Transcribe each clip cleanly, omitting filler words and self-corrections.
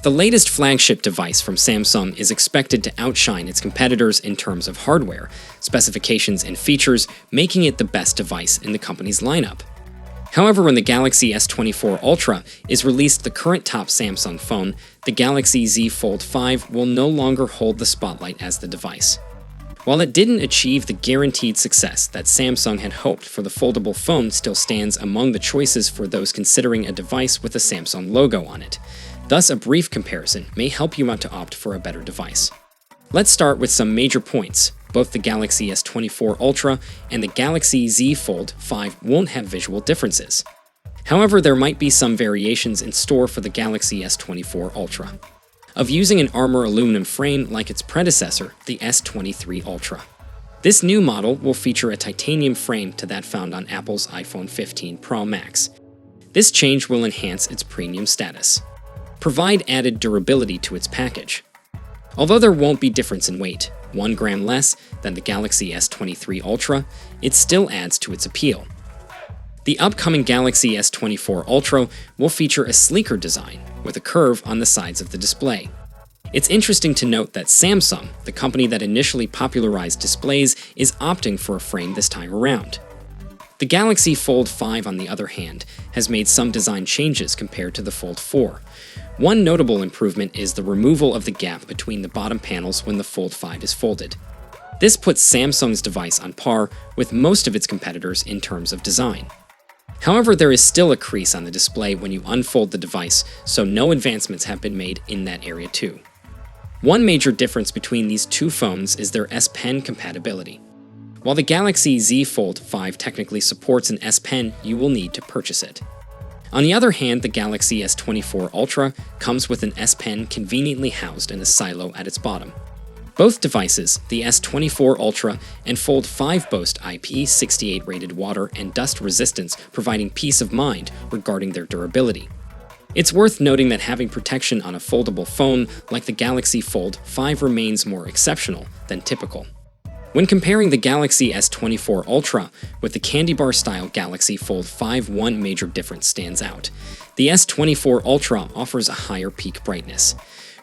The latest flagship device from Samsung is expected to outshine its competitors in terms of hardware, specifications, and features, making it the best device in the company's lineup. However, when the Galaxy S24 Ultra is released, the current top Samsung phone, the Galaxy Z Fold 5, will no longer hold the spotlight as the device. While it didn't achieve the guaranteed success that Samsung had hoped for, the foldable phone still stands among the choices for those considering a device with a Samsung logo on it. Thus, a brief comparison may help you out to opt for a better device. Let's start with some major points. Both the Galaxy S24 Ultra and the Galaxy Z Fold 5 won't have visual differences. However, there might be some variations in store for the Galaxy S24 Ultra, of using an armor aluminum frame like its predecessor, the S23 Ultra. This new model will feature a titanium frame to that found on Apple's iPhone 15 Pro Max. This change will enhance its premium status, provide added durability to its package. Although there won't be difference in weight, 1 gram less than the Galaxy S23 Ultra, it still adds to its appeal. The upcoming Galaxy S24 Ultra will feature a sleeker design with a curve on the sides of the display. It's interesting to note that Samsung, the company that initially popularized displays, is opting for a frame this time around. The Galaxy Fold 5, on the other hand, has made some design changes compared to the Fold 4. One notable improvement is the removal of the gap between the bottom panels when the Fold 5 is folded. This puts Samsung's device on par with most of its competitors in terms of design. However, there is still a crease on the display when you unfold the device, so no advancements have been made in that area too. One major difference between these two phones is their S Pen compatibility. While the Galaxy Z Fold 5 technically supports an S Pen, you will need to purchase it. On the other hand, the Galaxy S24 Ultra comes with an S Pen conveniently housed in a silo at its bottom. Both devices, the S24 Ultra and Fold 5, boast IP68 rated water and dust resistance, providing peace of mind regarding their durability. It's worth noting that having protection on a foldable phone like the Galaxy Fold 5 remains more exceptional than typical. When comparing the Galaxy S24 Ultra with the candy bar-style Galaxy Fold 5, one major difference stands out. The S24 Ultra offers a higher peak brightness.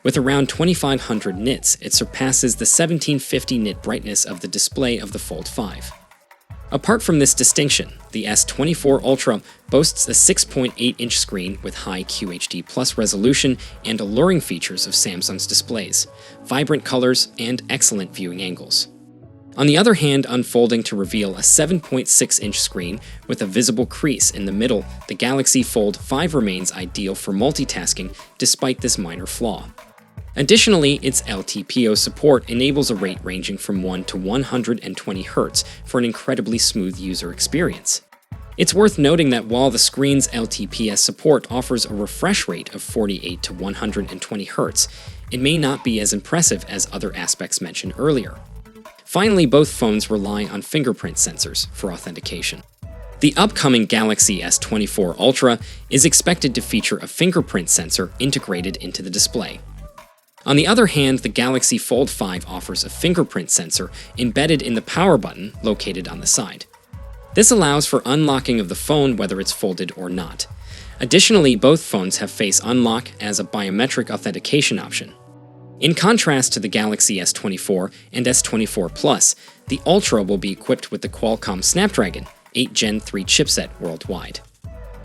With around 2500 nits, it surpasses the 1750 nit brightness of the display of the Fold 5. Apart from this distinction, the S24 Ultra boasts a 6.8-inch screen with high QHD+ resolution and alluring features of Samsung's displays, vibrant colors, and excellent viewing angles. On the other hand, unfolding to reveal a 7.6-inch screen with a visible crease in the middle, the Galaxy Fold 5 remains ideal for multitasking despite this minor flaw. Additionally, its LTPO support enables a rate ranging from 1 to 120 Hz for an incredibly smooth user experience. It's worth noting that while the screen's LTPS support offers a refresh rate of 48 to 120 Hz, it may not be as impressive as other aspects mentioned earlier. Finally, both phones rely on fingerprint sensors for authentication. The upcoming Galaxy S24 Ultra is expected to feature a fingerprint sensor integrated into the display. On the other hand, the Galaxy Fold 5 offers a fingerprint sensor embedded in the power button located on the side. This allows for unlocking of the phone whether it's folded or not. Additionally, both phones have Face Unlock as a biometric authentication option. In contrast to the Galaxy S24 and S24 Plus, the Ultra will be equipped with the Qualcomm Snapdragon 8 Gen 3 chipset worldwide.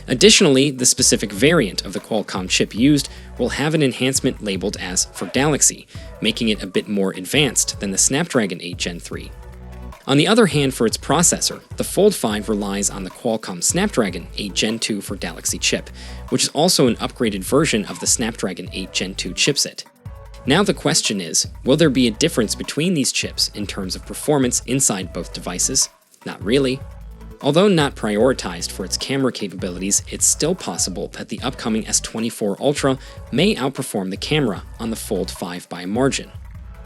Additionally, the specific variant of the Qualcomm chip used will have an enhancement labeled as for Galaxy, making it a bit more advanced than the Snapdragon 8 Gen 3. On the other hand, for its processor, the Fold 5 relies on the Qualcomm Snapdragon 8 Gen 2 for Galaxy chip, which is also an upgraded version of the Snapdragon 8 Gen 2 chipset. Now the question is, will there be a difference between these chips in terms of performance inside both devices? Not really. Although not prioritized for its camera capabilities, it's still possible that the upcoming S24 Ultra may outperform the camera on the Fold 5 by a margin.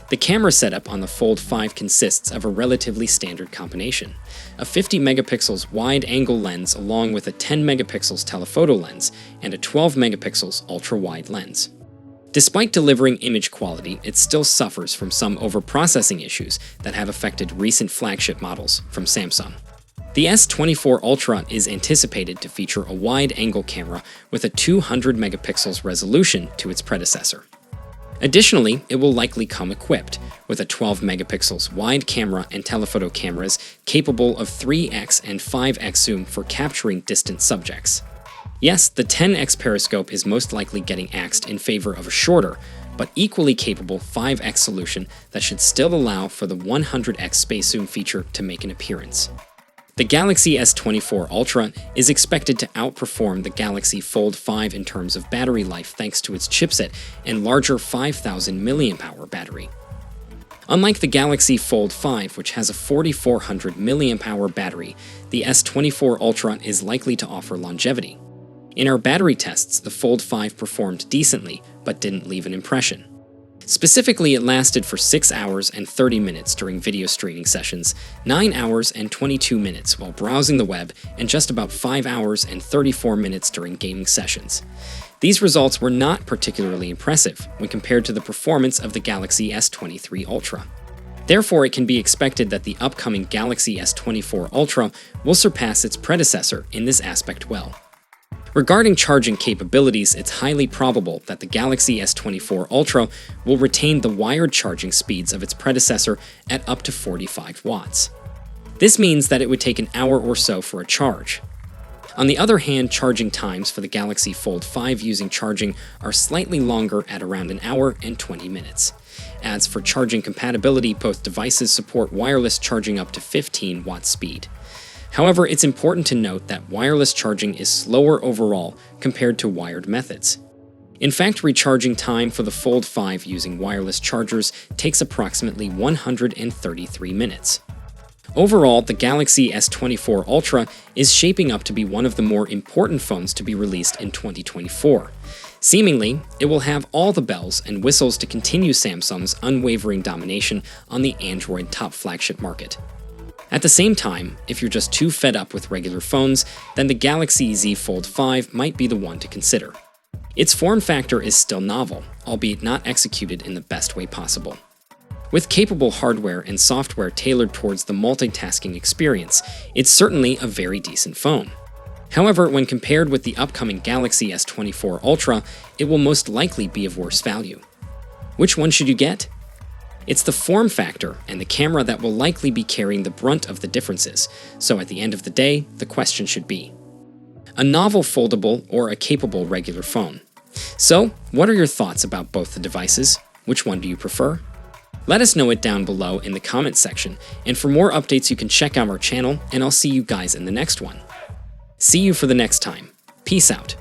The camera setup on the Fold 5 consists of a relatively standard combination: a 50 megapixels wide-angle lens along with a 10 megapixels telephoto lens and a 12 megapixels ultra-wide lens. Despite delivering image quality, it still suffers from some overprocessing issues that have affected recent flagship models from Samsung. The S24 Ultra is anticipated to feature a wide-angle camera with a 200 megapixels resolution to its predecessor. Additionally, it will likely come equipped with a 12 megapixels wide camera and telephoto cameras capable of 3x and 5x zoom for capturing distant subjects. Yes, the 10x periscope is most likely getting axed in favor of a shorter, but equally capable 5x solution that should still allow for the 100x space zoom feature to make an appearance. The Galaxy S24 Ultra is expected to outperform the Galaxy Fold 5 in terms of battery life thanks to its chipset and larger 5,000 mAh battery. Unlike the Galaxy Fold 5, which has a 4,400 mAh battery, the S24 Ultra is likely to offer longevity. In our battery tests, the Fold 5 performed decently, but didn't leave an impression. Specifically, it lasted for 6 hours and 30 minutes during video streaming sessions, 9 hours and 22 minutes while browsing the web, and just about 5 hours and 34 minutes during gaming sessions. These results were not particularly impressive when compared to the performance of the Galaxy S23 Ultra. Therefore, it can be expected that the upcoming Galaxy S24 Ultra will surpass its predecessor in this aspect well. Regarding charging capabilities, it's highly probable that the Galaxy S24 Ultra will retain the wired charging speeds of its predecessor at up to 45 watts. This means that it would take an hour or so for a charge. On the other hand, charging times for the Galaxy Fold 5 using charging are slightly longer at around an hour and 20 minutes. As for charging compatibility, both devices support wireless charging up to 15 watt speed. However, it's important to note that wireless charging is slower overall compared to wired methods. In fact, recharging time for the Fold 5 using wireless chargers takes approximately 133 minutes. Overall, the Galaxy S24 Ultra is shaping up to be one of the more important phones to be released in 2024. Seemingly, it will have all the bells and whistles to continue Samsung's unwavering domination on the Android top flagship market. At the same time, if you're just too fed up with regular phones, then the Galaxy Z Fold 5 might be the one to consider. Its form factor is still novel, albeit not executed in the best way possible. With capable hardware and software tailored towards the multitasking experience, it's certainly a very decent phone. However, when compared with the upcoming Galaxy S24 Ultra, it will most likely be of worse value. Which one should you get? It's the form factor and the camera that will likely be carrying the brunt of the differences, so at the end of the day, the question should be: a novel foldable or a capable regular phone? So, what are your thoughts about both the devices? Which one do you prefer? Let us know it down below in the comments section, and for more updates you can check out our channel, and I'll see you guys in the next one. See you for the next time. Peace out.